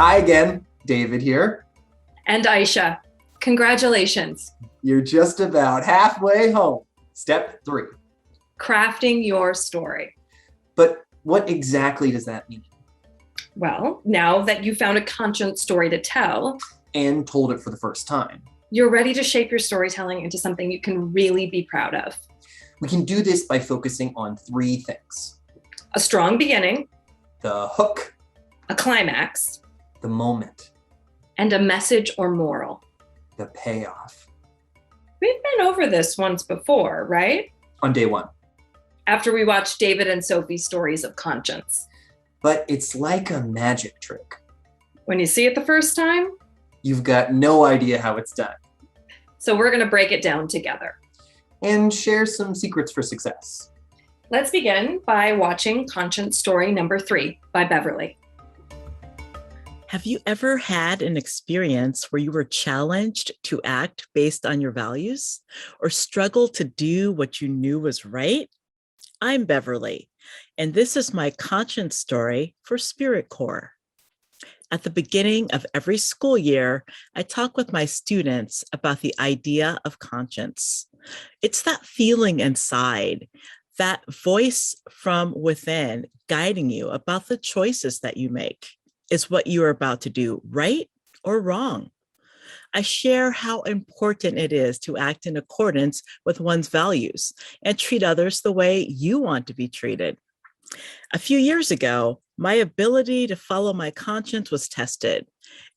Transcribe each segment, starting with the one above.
Hi again, David here. And Aisha, congratulations. You're just about halfway home. Step 3. Crafting your story. But what exactly does that mean? Well, now that you found a conscience story to tell, And told it for the first time. you're ready to shape your storytelling into something you can really be proud of. We can do this by focusing on 3 things. A strong beginning, The hook, a climax, the moment, and a message or moral. the payoff. We've been over this once before, right? On day 1. After we watched David and Sophie's stories of conscience. But it's like a magic trick. When you see it the first time, You've got no idea how it's done. so we're going to break it down together. And share some secrets for success. Let's begin by watching Conscience Story number 3 by Beverly. Have you ever had an experience where you were challenged to act based on your values or struggled to do what you knew was right? I'm Beverly, and this is my conscience story for SpiritCorps. At the beginning of every school year, I talk with my students about the idea of conscience. It's that feeling inside, that voice from within guiding you about the choices that you make. Is what you are about to do right or wrong? I share how important it is to act in accordance with one's values and treat others the way you want to be treated. A few years ago, my ability to follow my conscience was tested.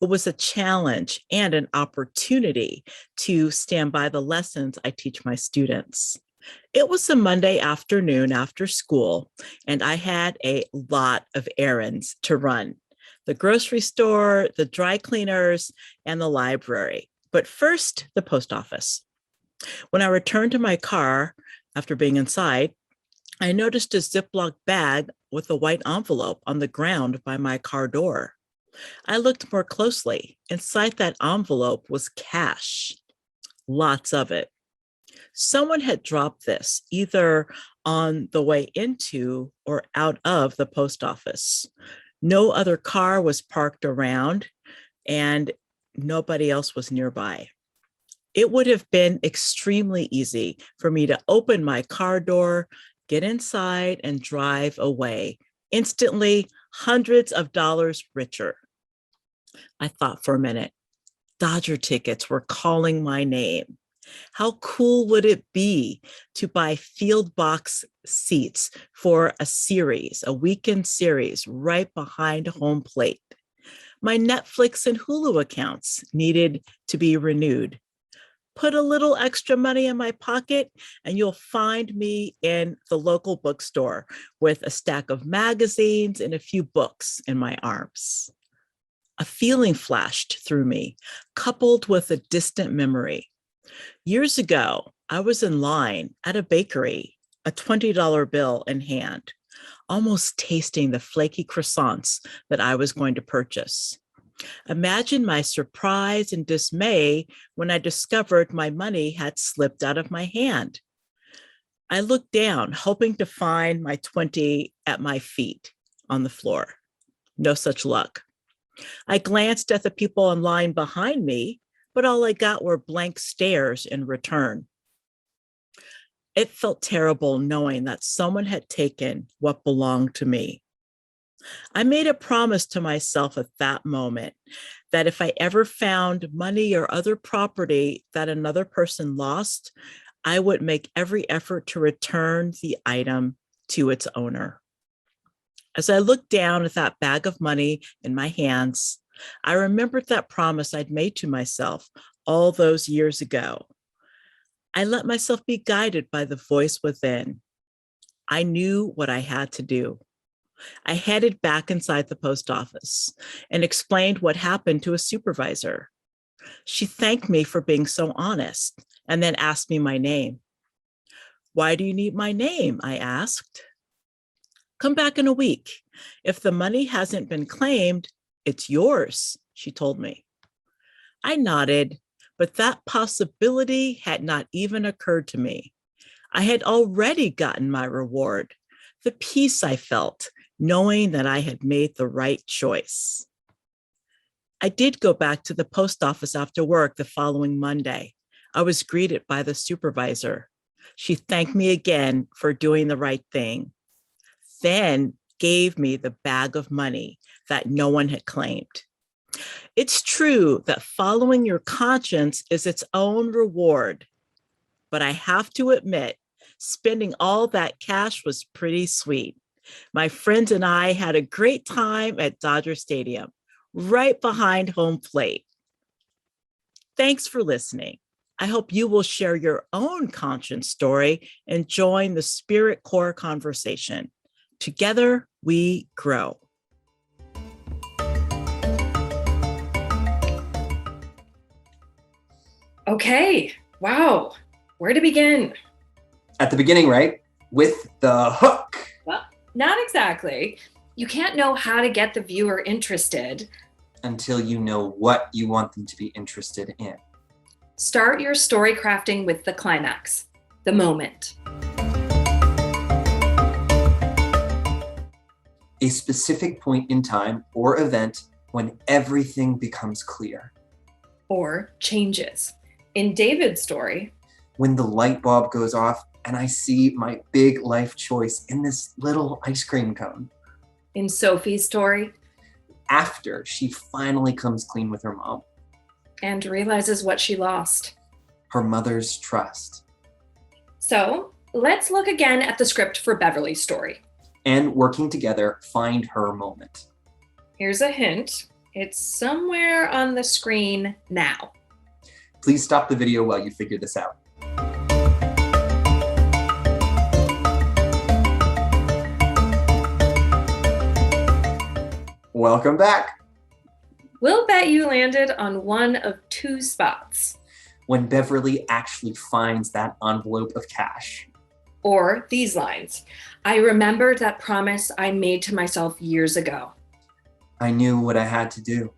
It was a challenge and an opportunity to stand by the lessons I teach my students. It was a Monday afternoon after school, and I had a lot of errands to run. The grocery store, the dry cleaners, and the library. But first, the post office. When I returned to my car after being inside, I noticed a Ziploc bag with a white envelope on the ground by my car door. I looked more closely. Inside that envelope was cash, lots of it. Someone had dropped this either on the way into or out of the post office. No other car was parked around and nobody else was nearby. It would have been extremely easy for me to open my car door, get inside, and drive away, instantly hundreds of dollars richer. I thought for a minute. Dodger tickets were calling my name. How cool would it be to buy field box seats for a weekend series right behind home plate? My Netflix and Hulu accounts needed to be renewed. Put a little extra money in my pocket and you'll find me in the local bookstore with a stack of magazines and a few books in my arms. A feeling flashed through me, coupled with a distant memory. Years ago, I was in line at a bakery, a $20 bill in hand, almost tasting the flaky croissants that I was going to purchase. Imagine my surprise and dismay when I discovered my money had slipped out of my hand. I looked down, hoping to find my 20 at my feet on the floor. No such luck. I glanced at the people in line behind me, but all I got were blank stares in return. It felt terrible knowing that someone had taken what belonged to me. I made a promise to myself at that moment that if I ever found money or other property that another person lost, I would make every effort to return the item to its owner. As I looked down at that bag of money in my hands, I remembered that promise I'd made to myself all those years ago. I let myself be guided by the voice within. I knew what I had to do. I headed back inside the post office and explained what happened to a supervisor. She thanked me for being so honest and then asked me my name. "Why do you need my name?" I asked. "Come back in a week. If the money hasn't been claimed, it's yours," she told me. I nodded, but that possibility had not even occurred to me. I had already gotten my reward, the peace I felt, knowing that I had made the right choice. I did go back to the post office after work the following Monday. I was greeted by the supervisor. She thanked me again for doing the right thing, then gave me the bag of money that no one had claimed. It's true that following your conscience is its own reward, but I have to admit, spending all that cash was pretty sweet. My friends and I had a great time at Dodger Stadium, right behind home plate. Thanks for listening. I hope you will share your own conscience story and join the SpiritCorps conversation. Together, we grow. Okay. Wow. Where to begin? At the beginning, right? With the hook. Well, not exactly. You can't know how to get the viewer interested Until you know what you want them to be interested in. Start your story crafting with the climax, the moment. A specific point in time or event when everything becomes clear. Or changes. In David's story, When the light bulb goes off and I see my big life choice in this little ice cream cone. in Sophie's story, After she finally comes clean with her mom. and realizes what she lost. Her mother's trust. So let's look again at the script for Beverly's story. And working together, find her moment. Here's a hint. It's somewhere on the screen now. Please stop the video while you figure this out. Welcome back. We'll bet you landed on one of two spots. When Beverly actually finds that envelope of cash. Or these lines. I remembered that promise I made to myself years ago. I knew what I had to do.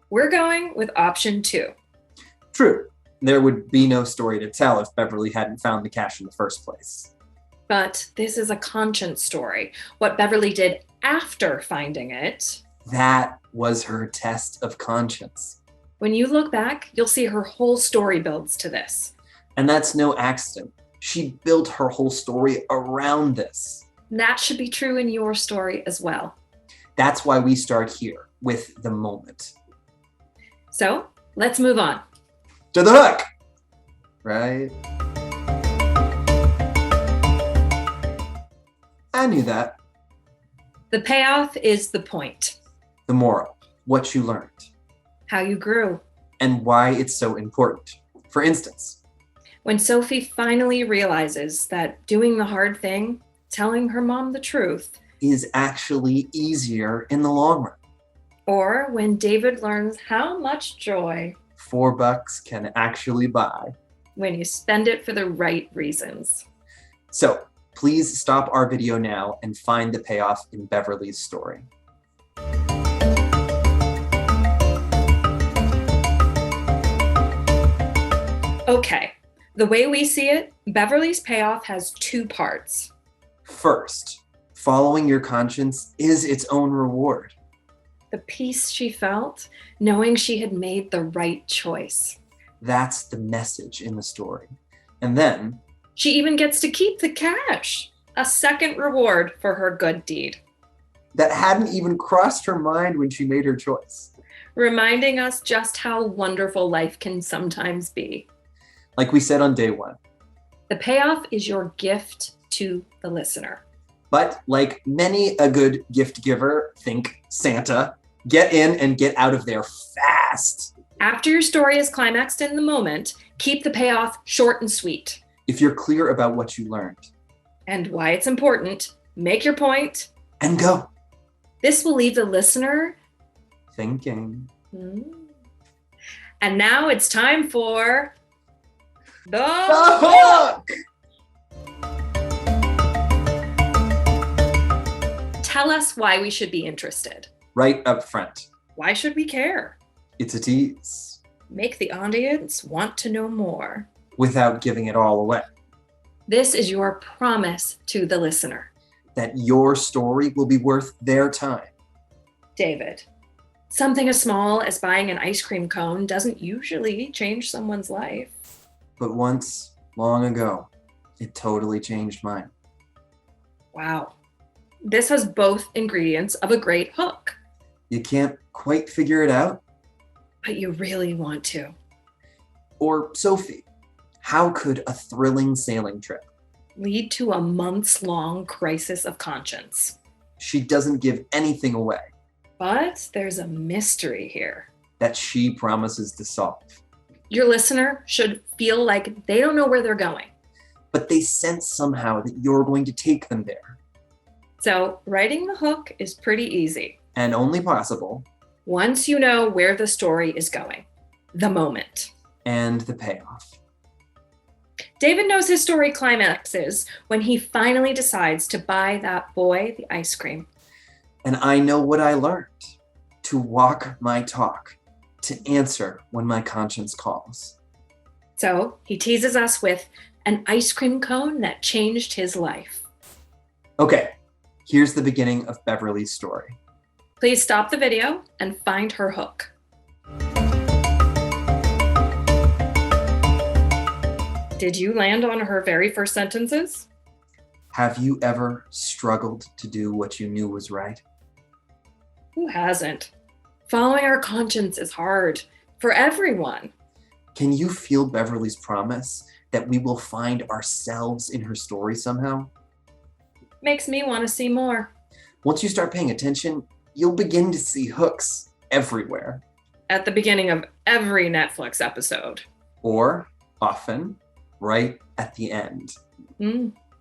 We're going with option 2. True, there would be no story to tell if Beverly hadn't found the cash in the first place. But this is a conscience story. What Beverly did after finding it. That was her test of conscience. When you look back, you'll see her whole story builds to this. And that's no accident. She built her whole story around this. That should be true in your story as well. That's why we start here with the moment. So let's move on. To the hook, right? I knew that. The payoff is the point. The moral, what you learned, How you grew. and why it's so important. For instance, When Sophie finally realizes that doing the hard thing, telling her mom the truth, is actually easier in the long run. or when David learns how much joy $4 can actually buy. when you spend it for the right reasons. So please stop our video now and find the payoff in Beverly's story. Okay, the way we see it, Beverly's payoff has 2 parts. First, following your conscience is its own reward. The peace she felt, knowing she had made the right choice. That's the message in the story. And then, She even gets to keep the cash, a second reward for her good deed, that hadn't even crossed her mind when she made her choice. reminding us just how wonderful life can sometimes be. Like we said on day 1. The payoff is your gift to the listener. But like many a good gift giver, think Santa, get in and get out of there fast. After your story is climaxed in the moment, keep the payoff short and sweet. If you're clear about what you learned. And why it's important, make your point. And go. This will leave the listener. Thinking. And now it's time for the hook! Tell us why we should be interested. Right up front. Why should we care? It's a tease. Make the audience want to know more. Without giving it all away. This is your promise to the listener. That your story will be worth their time. David, Something as small as buying an ice cream cone doesn't usually change someone's life. But once, long ago, it totally changed mine. Wow. This has both ingredients of a great hook, You can't quite figure it out? but you really want to. Or, Sophie, how could a thrilling sailing trip? Lead to a months-long crisis of conscience. She doesn't give anything away But there's a mystery here. that she promises to solve. Your listener should feel like they don't know where they're going. But they sense somehow that you're going to take them there. So writing the hook is pretty easy. And only possible. Once you know where the story is going, the moment. And the payoff. David knows his story climaxes when he finally decides to buy that boy the ice cream. And I know what I learned. To walk my talk. To answer when my conscience calls. So he teases us with an ice cream cone that changed his life. Okay, here's the beginning of Beverly's story. Please stop the video and find her hook. Did you land on her very first sentences? Have you ever struggled to do what you knew was right? Who hasn't? Following our conscience is hard for everyone. Can you feel Beverly's promise that we will find ourselves in her story somehow? Makes me want to see more. Once you start paying attention, you'll begin to see hooks everywhere. At the beginning of every Netflix episode. Or, often, right at the end.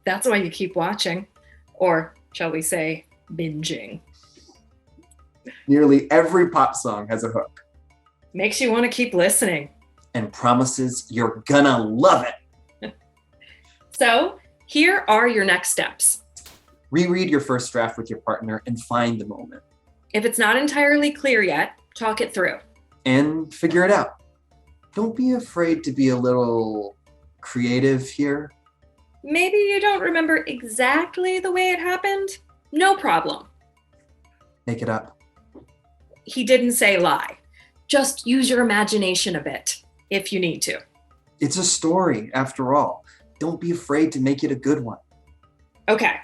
That's why you keep watching. Or, shall we say, binging. Nearly every pop song has a hook. Makes you want to keep listening. And promises you're gonna love it. So, here are your next steps. Reread your first draft with your partner and find the moment. If it's not entirely clear yet, talk it through. And figure it out. Don't be afraid to be a little creative here. Maybe you don't remember exactly the way it happened. No problem. Make it up. He didn't say lie. Just use your imagination a bit, if you need to. It's a story, after all. Don't be afraid to make it a good one. Okay,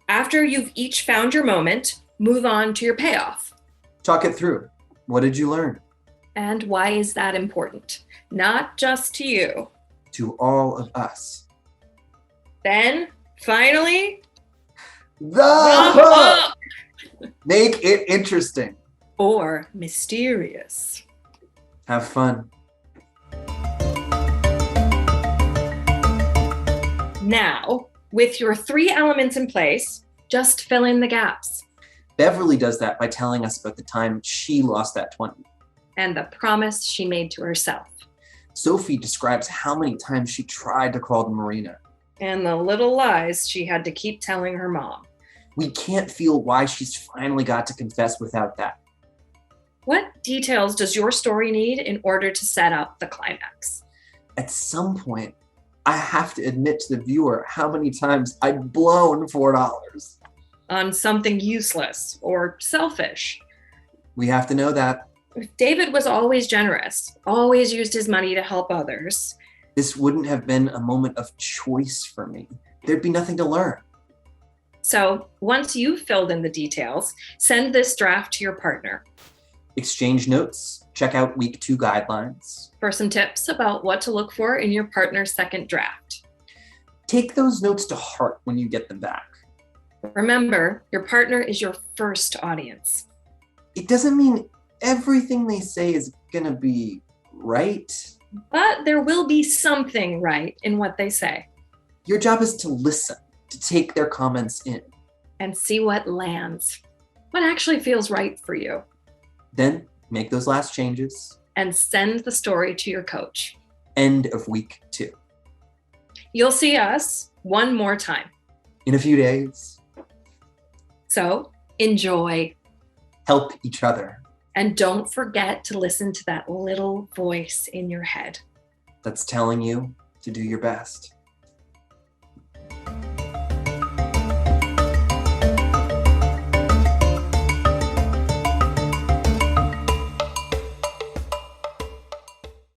after you've each found your moment, move on to your payoff. Talk it through. What did you learn? And why is that important? Not just to you. To all of us. Then, finally, The hook! Make it interesting. or mysterious. Have fun. Now, with your 3 elements in place, just fill in the gaps. Beverly does that by telling us about the time she lost that 20. And the promise she made to herself. Sophie describes how many times she tried to call the marina. And the little lies she had to keep telling her mom. We can't feel why she's finally got to confess without that. What details does your story need in order to set up the climax? At some point, I have to admit to the viewer how many times I've blown $4. On something useless or selfish. We have to know that. David was always generous, always used his money to help others. This wouldn't have been a moment of choice for me. There'd be nothing to learn. So once you've filled in the details, send this draft to your partner Exchange notes, check out week 2 guidelines. for some tips about what to look for in your partner's second draft. Take those notes to heart when you get them back. Remember, your partner is your first audience. It doesn't mean everything they say is gonna be right. But there will be something right in what they say. Your job is to listen, to take their comments in. And see what lands. What actually feels right for you. Then make those last changes. And send the story to your coach. End of week 2. You'll see us one more time. In a few days, So enjoy. help each other. And don't forget to listen to that little voice in your head. That's telling you to do your best.